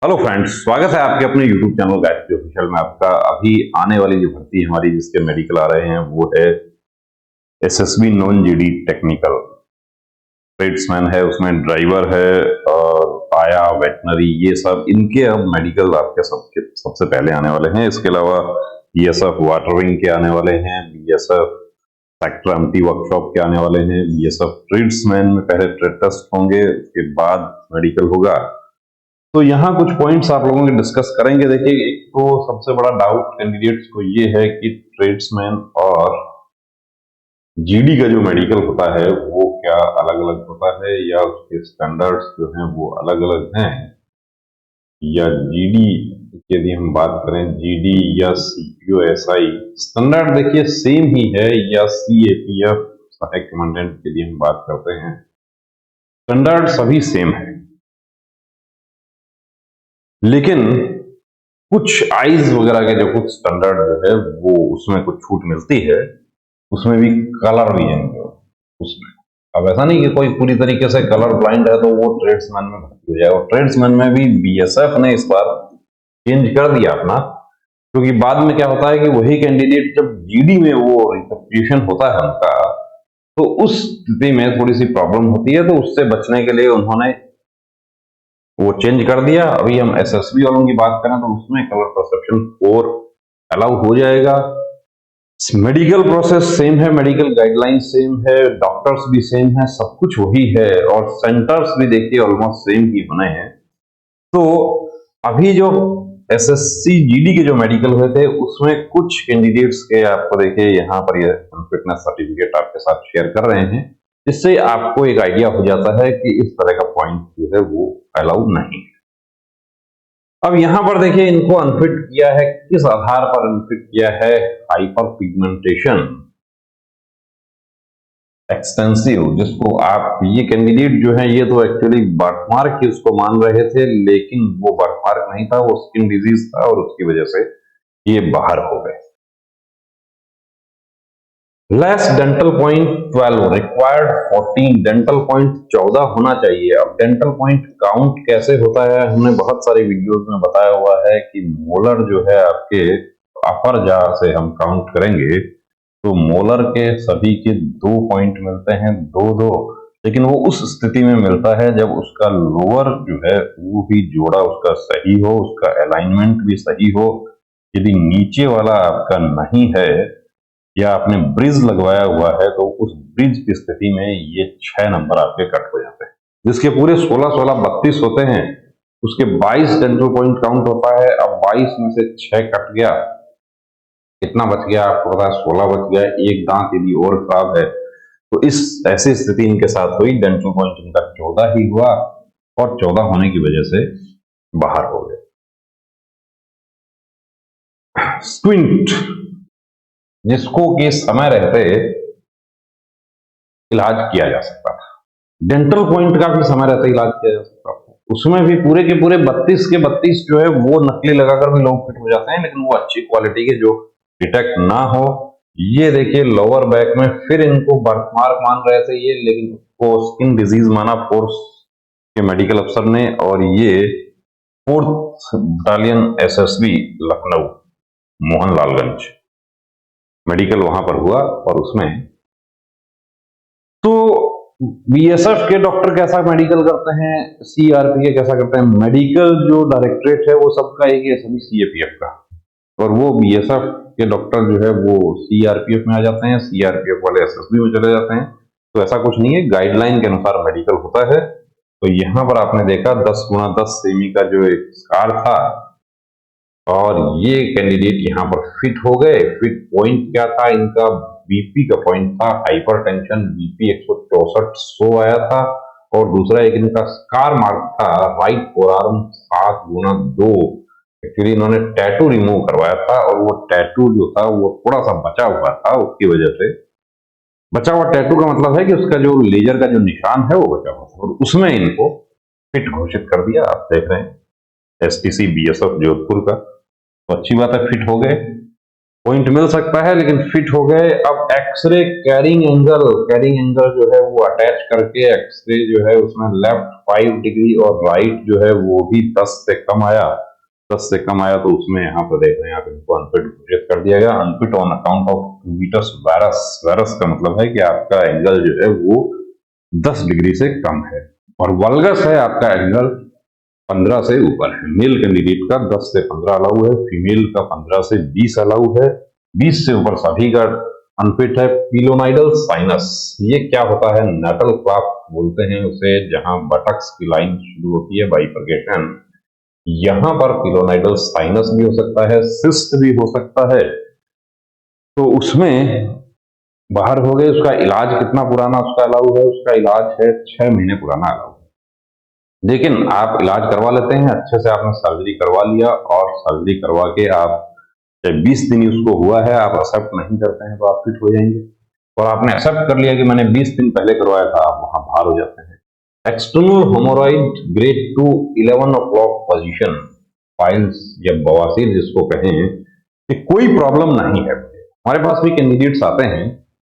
Hello friends, स्वागत है आपके अपने यूट्यूब चैनल गायत्री ऑफिशियल में। आपका अभी आने वाली जो भर्ती है हमारी, जिसके मेडिकल आ रहे हैं, वो है SSB non GD technical tradesman है, उसमें ड्राइवर है और आया वेटनरी, ये सब इनके अब मेडिकल आपके सबसे पहले आने वाले हैं। इसके अलावा बीएसएफ वाटरिंग के आने वाले हैं, बीएसएफ सेक्टर एमटी वर्कशॉप के आने वाले हैं, बीएसएफ ट्रेड्समैन में पहले ट्रेड टेस्ट होंगे, उसके बाद मेडिकल होगा। तो यहाँ कुछ पॉइंट्स आप लोगों के डिस्कस करेंगे। देखिए, एक तो सबसे बड़ा डाउट कैंडिडेट्स को ये है कि ट्रेड्समैन और जीडी का जो मेडिकल होता है वो क्या अलग अलग होता है, या उसके स्टैंडर्ड्स जो हैं वो अलग अलग हैं, या जीडी यदि हम बात करें जीडी या सीपीओएसआई स्टैंडर्ड देखिए सेम ही है, या सीएपीएफ सहायक कमांडेंट के लिए हम बात करते हैं, स्टैंडर्ड सभी सेम है। लेकिन कुछ आइज वगैरह के जो कुछ स्टैंडर्ड जो है वो उसमें कुछ छूट मिलती है, उसमें भी कलर भी है उसमें। अब ऐसा नहीं कि कोई पूरी तरीके से कलर ब्लाइंड है तो वो ट्रेड्समैन में भर्ती हो जाए। और ट्रेड्समैन में भी बीएसएफ ने इस बार चेंज कर दिया अपना, क्योंकि बाद में क्या होता है कि वही कैंडिडेट जब जीडी में वो रिकग्निशन होता है उनका, तो उस स्थिति में थोड़ी सी प्रॉब्लम होती है। तो उससे बचने के लिए उन्होंने वो चेंज कर दिया। अभी हम एसएसबी वालों की बात करें तो उसमें कलर परसेप्शन 4 अलाउ हो जाएगा। मेडिकल प्रोसेस सेम है, मेडिकल गाइडलाइन सेम है, डॉक्टर्स भी सेम है, सब कुछ वही है, और सेंटर्स भी देखिए ऑलमोस्ट सेम ही बने हैं। तो अभी जो एसएससी जीडी के जो मेडिकल हुए थे उसमें कुछ कैंडिडेट्स के आपको देखिए यहाँ पर ये फिटनेस सर्टिफिकेट आपके साथ शेयर कर रहे हैं, जिससे आपको एक आइडिया हो जाता है कि इस तरह का पॉइंट जो है वो अलाउ नहीं है। अब यहां पर देखिए इनको अनफिट किया है, किस आधार पर अनफिट किया है? हाइपर पिगमेंटेशन एक्सटेंसिव, जिसको आप ये कैंडिडेट जो है ये तो एक्चुअली बर्थमार्क ही उसको मान रहे थे, लेकिन वो बर्थमार्क नहीं था, वो स्किन डिजीज था और उसकी वजह से ये बाहर हो गए। Less dental point 12 required 14, dental point 14 होना चाहिए। अब डेंटल पॉइंट काउंट कैसे होता है, हमने बहुत सारे वीडियोस में बताया हुआ है कि मोलर जो है आपके अपर जहाँ से हम काउंट करेंगे तो मोलर के सभी के 2 पॉइंट मिलते हैं, दो दो, लेकिन वो उस स्थिति में मिलता है जब उसका लोअर जो है वो भी जोड़ा उसका सही हो, उसका अलाइनमेंट भी सही हो। यदि नीचे वाला आपका नहीं है या आपने ब्रिज लगवाया हुआ है तो उस ब्रिज की स्थिति में ये 6 नंबर आपके कट हो जाते हैं, जिसके पूरे 16 32 होते हैं, उसके 22 डेंटल पॉइंट काउंट होता है। अब 22 में से 6 कट गया, कितना बच गया आपको पता है? 16 बच गया। एक दांत यदि और खराब है तो इस ऐसी स्थिति इनके साथ हुई, डेंटल पॉइंट इनका 14 ही हुआ और 14 होने की वजह से बाहर हो गए। स्क्विंट, जिसको कि समय रहते इलाज किया जा सकता था, डेंटल पॉइंट का भी समय रहते इलाज किया जा सकता था, उसमें भी पूरे के पूरे 32 के 32 जो है वो नकली लगाकर भी लोग फिट हो जाते हैं, लेकिन वो अच्छी क्वालिटी के जो डिटेक्ट ना हो। ये देखिए लोअर बैक में फिर इनको बर्थमार्क मान रहे थे ये, लेकिन उसको स्किन डिजीज माना फोर्स के मेडिकल अफसर ने, और ये 4th battalion SSB Lucknow Mohanlalganj medical वहां पर हुआ। और उसमें तो बीएसएफ के डॉक्टर कैसा मेडिकल करते हैं, सीआरपी के कैसा करते हैं, मेडिकल जो डायरेक्टरेट है वो सबका एक है, सभी सीएपीएफ का, और वो बीएसएफ के डॉक्टर जो है वो सीआरपीएफ में आ जाते हैं, सीआरपीएफ वाले एसएसबी में चले जाते हैं। तो ऐसा कुछ नहीं है, गाइडलाइन के अनुसार मेडिकल होता है। तो यहाँ पर आपने देखा 10x10 सेमी का जो एक स्कार था, और ये कैंडिडेट यहाँ पर फिट हो गए। फिट पॉइंट क्या था इनका? बीपी का पॉइंट था, हाइपरटेंशन, बीपी 164 100 आया था, और दूसरा एक इनका स्कार मार्क था राइट फोरआर्म 7x2। एक्चुअली इन्होंने टैटू रिमूव करवाया था, और वो टैटू जो था वो थोड़ा सा बचा हुआ था, उसकी वजह से। बचा हुआ टैटू का मतलब है कि उसका जो लेजर का जो निशान है वो बचा हुआ था, और उसमें इनको फिट घोषित कर दिया। आप देख रहे हैं एसटीसी बीएसएफ जोधपुर का, तो अच्छी बात है, फिट हो गए। पॉइंट मिल सकता है, लेकिन फिट हो गए। अब एक्सरे कैरिंग एंगल जो है वो अटैच करके एक्सरे जो है उसमें लेफ्ट 5 डिग्री और राइट जो है वो भी 10 से कम आया। 10 से कम आया तो उसमें यहाँ पर देख रहे हैं आप, इनको अनफिट घोषित कर दिया गया। Unfit on account of cubitus virus. Virus का मतलब है कि आपका एंगल जो है वो 10 डिग्री से कम है। और वल्गस है आपका एंगल 15 से ऊपर है। मेल कैंडिडेट का 10 से 15 अलाउ है, फीमेल का 15 से 20 अलाउ है। 20 से ऊपर सभी का अनफिट है। पिलोनाइडल साइनस, ये क्या होता है? नेटल क्लाफ बोलते हैं उसे, जहां बटक्स की लाइन शुरू होती है, बाइफरकेशन। यहां पर पिलोनाइडल साइनस भी हो सकता है, सिस्ट भी हो सकता है। तो उसमें बाहर हो गए। उसका इलाज कितना पुराना उसका अलाउ है? उसका इलाज है 6 महीने पुराना अलाउ। लेकिन आप इलाज करवा लेते हैं अच्छे से, आपने सर्जरी करवा लिया और सर्जरी करवा के आप 20 दिन ही उसको हुआ है, आप एक्सेप्ट नहीं करते हैं तो आप फिट हो जाएंगे। और आपने एक्सेप्ट कर लिया कि मैंने 20 दिन पहले करवाया था, आप वहां बाहर हो जाते हैं। External haemorrhoid grade 2 11 o'clock position, piles या बवासीर जिसको कहें, कि कोई प्रॉब्लम नहीं है। हमारे पास भी कैंडिडेट्स आते हैं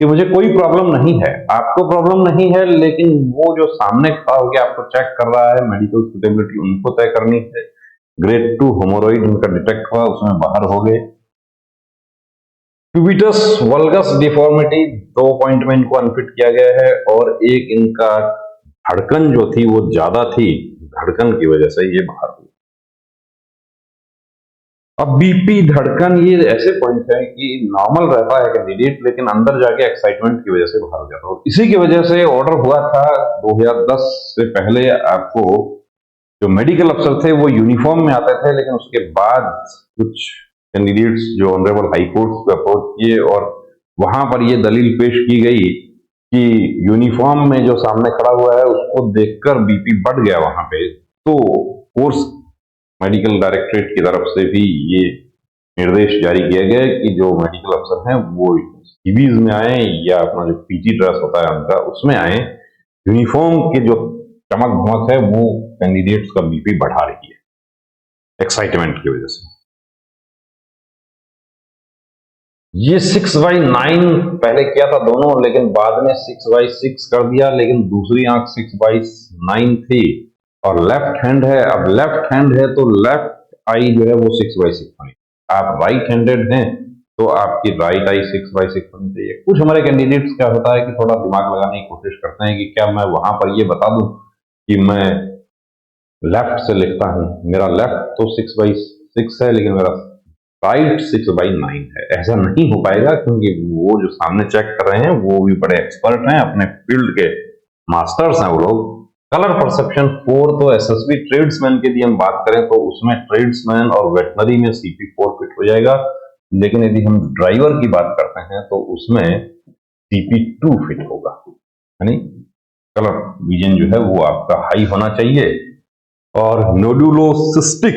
कि मुझे कोई प्रॉब्लम नहीं है। आपको प्रॉब्लम नहीं है, लेकिन वो जो सामने खड़ा होकर आपको चेक कर रहा है, मेडिकल सुटेबिलिटी उनको तय करनी है। ग्रेड 2 हेमोरॉइड उनका डिटेक्ट हुआ, उसमें बाहर हो गए। क्यूबिटस वल्गस डिफॉर्मिटी 2 पॉइंट में इनको अनफिट किया गया है। और एक इनका धड़कन जो थी वो ज्यादा थी, धड़कन की वजह से ये बाहर हुई। अब बीपी, धड़कन, ये ऐसे पॉइंट है कि नॉर्मल रहता है कैंडिडेट, लेकिन अंदर जाके एक्साइटमेंट की वजह से बाहर हो जाता है। और इसी की वजह से ऑर्डर हुआ था 2010 से पहले आपको, जो मेडिकल अफसर थे वो यूनिफॉर्म में आते थे, लेकिन उसके बाद कुछ कैंडिडेट्स जो ऑनरेबल हाई कोर्ट को अप्रोच किए और वहां पर ये दलील पेश की गई कि यूनिफॉर्म में जो सामने खड़ा हुआ है उसको देखकर बीपी बढ़ गया वहां पे। तो कोर्स मेडिकल डायरेक्टरेट की तरफ से भी ये निर्देश जारी किया गया कि जो मेडिकल अफसर हैं वो सीवीज में आए या अपना जो पीजी ड्रेस होता है उनका उसमें आए। यूनिफॉर्म के जो चमक धमक है वो कैंडिडेट्स का बीपी बढ़ा रही है एक्साइटमेंट की वजह से। ये 6/9 पहले किया था दोनों, लेकिन बाद में 6/6 कर दिया, लेकिन दूसरी आंख 6/9 थी और लेफ्ट हैंड है। अब लेफ्ट हैंड है तो लेफ्ट आई जो है वो 6/6 होनी। आप राइट हैंडेड हैं तो आपकी राइट आई 6/6 होनी चाहिए। कुछ हमारे कैंडिडेट्स क्या होता है कि थोड़ा दिमाग लगाने की कोशिश करते हैं कि क्या मैं वहां पर ये बता दूं कि मैं लेफ्ट से लिखता हूं, मेरा लेफ्ट तो 6/6 है लेकिन मेरा राइट 6/9 है। ऐसा नहीं हो पाएगा क्योंकि वो जो सामने चेक कर रहे हैं वो भी बड़े एक्सपर्ट हैं, अपने फील्ड के मास्टर्स हैं वो लोग। कलर परसेप्शन 4 तो एसएसबी ट्रेड्समैन की यदि हम बात करें तो उसमें ट्रेड्समैन और वेटनरी में CP4 फिट हो जाएगा। लेकिन यदि हम ड्राइवर की बात करते हैं तो उसमें CP2 फिट होगा। यानी कलर विजन जो है वो आपका हाई होना चाहिए। और नोडुलोसिस्टिक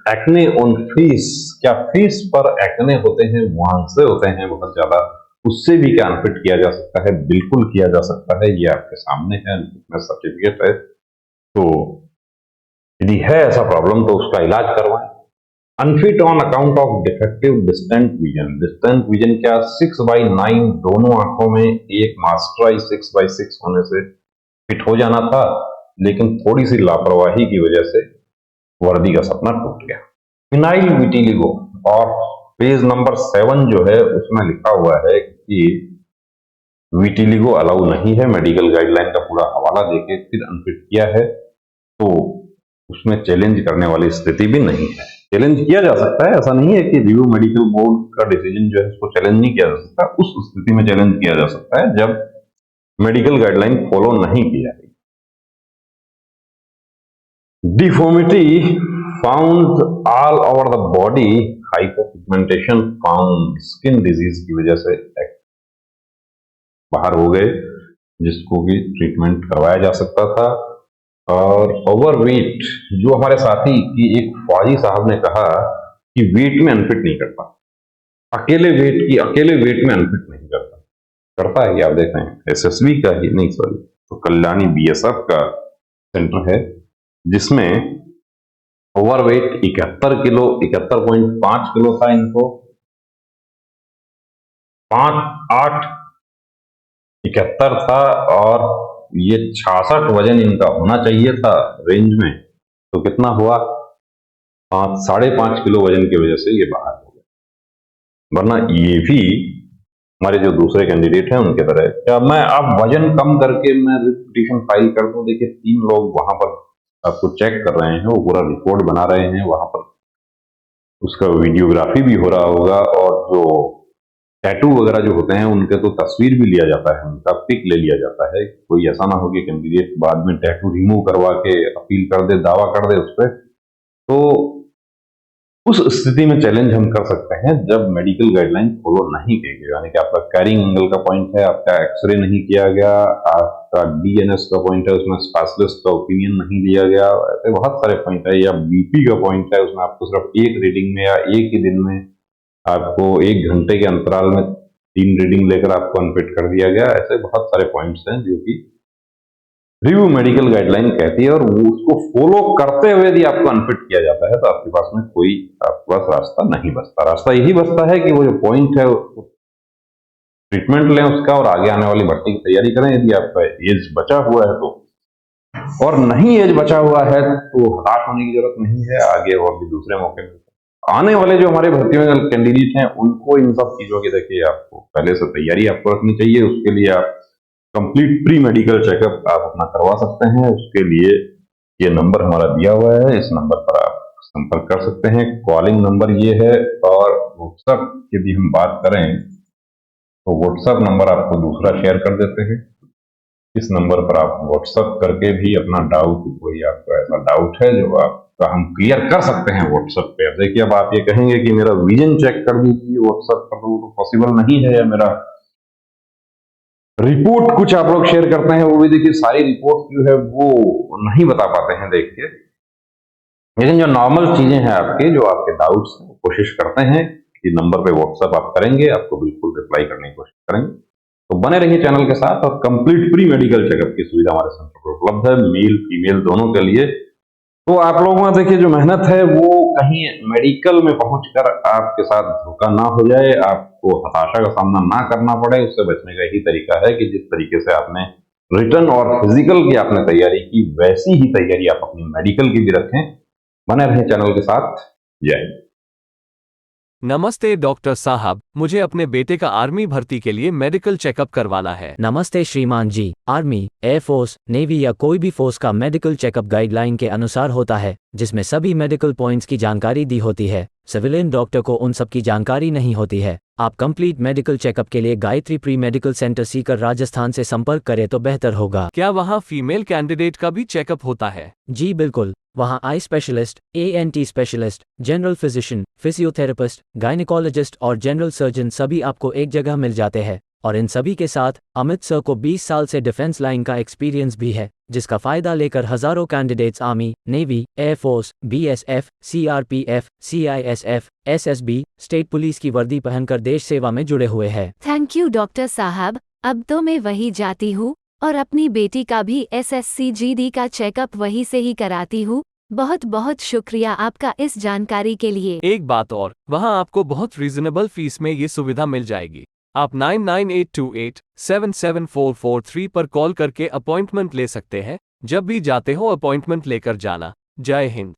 एक्ने ऑन फेस, क्या फेस पर एक्ने होते हैं, मुहांसे होते हैं बहुत ज्यादा, उससे भी क्या अनफिट किया जा सकता है? बिल्कुल किया जा सकता है। ये आपके सामने है, सर्टिफिकेट है। तो यदि है ऐसा प्रॉब्लम तो उसका इलाज करवाएं। Unfit on account of defective distant vision. Distant vision क्या? 6/9 दोनों आंखों में, एक मास्टर आई 6/6 होने से फिट हो जाना था, लेकिन थोड़ी सी लापरवाही की वजह से वर्दी का सपना टूट गया। फिनाइल विटिलिगो और पेज नंबर 7 जो है उसमें लिखा हुआ है कि विटिलिगो अलाउ नहीं है। मेडिकल गाइडलाइन का पूरा हवाला देके फिर अनफिट किया है, तो उसमें चैलेंज करने वाली स्थिति भी नहीं है। चैलेंज किया जा सकता है, ऐसा नहीं है कि रिव्यू मेडिकल बोर्ड का डिसीजन जो है उसको चैलेंज नहीं किया जा सकता। उस स्थिति में चैलेंज किया जा सकता है जब मेडिकल गाइडलाइन फॉलो नहीं की जाती। Deformity found all over the body, hypopigmentation found skin disease की वजह से बाहर हो गए, जिसको भी ट्रीटमेंट करवाया जा सकता था। और ओवरवेट, जो हमारे साथी की एक फौजी साहब ने कहा कि वेट में अनफिट नहीं करता, अकेले वेट में अनफिट नहीं करता। करता है कि आप देख रहे हैं एसएसबी का ही नहीं, सॉरी, तो कल्याणी BSF का सेंटर है जिसमें ओवरवेट 71 किलो, 71.5 किलो था इनको। 5871 था और ये 66 वजन इनका होना चाहिए था रेंज में, तो कितना हुआ, 5.5 किलो वजन की वजह से ये बाहर हो गया। वरना ये भी हमारे जो दूसरे कैंडिडेट हैं उनके तरह, क्या मैं अब वजन कम करके मैं पिटीशन फाइल कर दूं? देखिए 3 लोग वहां पर आपको चेक कर रहे हैं, वो पूरा रिपोर्ट बना रहे हैं, वहां पर उसका वीडियोग्राफी भी हो रहा होगा, और जो टैटू वगैरह जो होते हैं उनके तो तस्वीर भी लिया जाता है, उनका पिक ले लिया जाता है। कोई ऐसा ना हो कि कैंडिडेट बाद में टैटू रिमूव करवा के अपील कर दे, दावा कर दे उस पर। तो उस स्थिति में चैलेंज हम कर सकते हैं जब मेडिकल गाइडलाइन फॉलो नहीं की गई, यानी कि आपका कैरिंग एंगल का पॉइंट है, आपका एक्सरे नहीं किया गया, आपका डीएनएस का पॉइंट है, उसमें स्पेशलिस्ट का ओपिनियन नहीं लिया गया, ऐसे बहुत सारे पॉइंट है, या बीपी का पॉइंट है, उसमें आपको सिर्फ एक रीडिंग में या एक ही दिन में आपको 1 घंटे के अंतराल में 3 रीडिंग लेकर आपको अनफिट कर दिया गया। ऐसे बहुत सारे पॉइंट्स हैं जो कि रिव्यू मेडिकल गाइडलाइन कहती है, और वो उसको फॉलो करते हुए यदि आपको अनफिट किया जाता है तो आपके पास में कोई आपके पास रास्ता नहीं बचता। रास्ता यही बचता है कि वो जो पॉइंट है ट्रीटमेंट लें उसका, और आगे आने वाली भर्ती की तैयारी करें यदि आपका एज बचा हुआ है तो, और नहीं एज बचा हुआ है तो हताश होने की जरूरत नहीं है, आगे और भी दूसरे मौके मिलते हैं। आने वाले जो हमारे भर्ती में कैंडिडेट हैं उनको इन सब चीजों की देखिए आपको पहले से तैयारी आपको रखनी चाहिए। उसके लिए आप कंप्लीट प्री मेडिकल चेकअप आप अपना करवा सकते हैं। उसके लिए ये नंबर हमारा दिया हुआ है, इस नंबर पर आप संपर्क कर सकते हैं। कॉलिंग नंबर ये है, और व्हाट्सएप यदि हम बात करें तो व्हाट्सएप नंबर आपको दूसरा शेयर कर देते हैं। इस नंबर पर आप व्हाट्सएप करके भी अपना डाउट, कोई आपका ऐसा डाउट है जो आपका हम क्लियर कर सकते हैं व्हाट्सएप पे। अब देखिए, अब आप ये कहेंगे कि मेरा विजन चेक कर दीजिए व्हाट्सएप पर, तो पॉसिबल नहीं है, या मेरा रिपोर्ट कुछ आप लोग शेयर करते हैं वो भी देखिए सारी रिपोर्ट जो है वो नहीं बता पाते हैं देख के, लेकिन जो नॉर्मल चीजें हैं आपके, जो आपके डाउट्स हैं, कोशिश करते हैं कि नंबर पे व्हाट्सएप आप करेंगे, आपको बिल्कुल रिप्लाई करने की कोशिश करेंगे। तो बने रहिए चैनल के साथ, और कंप्लीट प्री मेडिकल चेकअप की सुविधा हमारे सेंटर पर उपलब्ध है, मेल फीमेल दोनों के लिए। तो आप लोगों में देखिए जो मेहनत है वो कहीं मेडिकल में पहुंचकर आपके साथ धोखा ना हो जाए, आपको हताशा का सामना ना करना पड़े। उससे बचने का यही तरीका है कि जिस तरीके से आपने रिटन और फिजिकल की आपने तैयारी की, वैसी ही तैयारी आप अपनी मेडिकल की भी रखें। बने रहें चैनल के साथ। जय हिंद। नमस्ते डॉक्टर साहब, मुझे अपने बेटे का आर्मी भर्ती के लिए मेडिकल चेकअप करवाना है। नमस्ते श्रीमान जी। आर्मी, एयरफोर्स, नेवी या कोई भी फोर्स का मेडिकल चेकअप गाइडलाइन के अनुसार होता है, जिसमें सभी मेडिकल पॉइंट्स की जानकारी दी होती है। सिविलियन डॉक्टर को उन सब की जानकारी नहीं होती है। आप कंप्लीट मेडिकल चेकअप के लिए Gayatri pre medical centre Sikar Rajasthan से संपर्क करें तो बेहतर होगा। क्या वहाँ फीमेल कैंडिडेट का भी चेकअप होता है? जी बिल्कुल, वहाँ eye specialist, ANT specialist, general physician, physiotherapist, gynaecologist और जनरल सर्जन सभी आपको एक जगह मिल जाते हैं। और इन सभी के साथ अमित सर को 20 साल से डिफेंस लाइन का एक्सपीरियंस भी है, जिसका फायदा लेकर हजारों candidates army, navy, air force, BSF, CRPF, CISF, SSB, state police की वर्दी पहनकर देश सेवा में जुड़े हुए हैं। थैंक यू डॉक्टर साहब, अब तो मैं वही जाती हूँ और अपनी बेटी का भी SSC GD का चेकअप वहीं से ही कराती हूँ। बहुत बहुत शुक्रिया आपका इस जानकारी के लिए। एक बात और, वहाँ आपको बहुत रीजनेबल फीस में ये सुविधा मिल जाएगी। आप 9982877443 पर कॉल करके अपॉइंटमेंट ले सकते हैं। जब भी जाते हो अपॉइंटमेंट लेकर जाना। जय हिंद।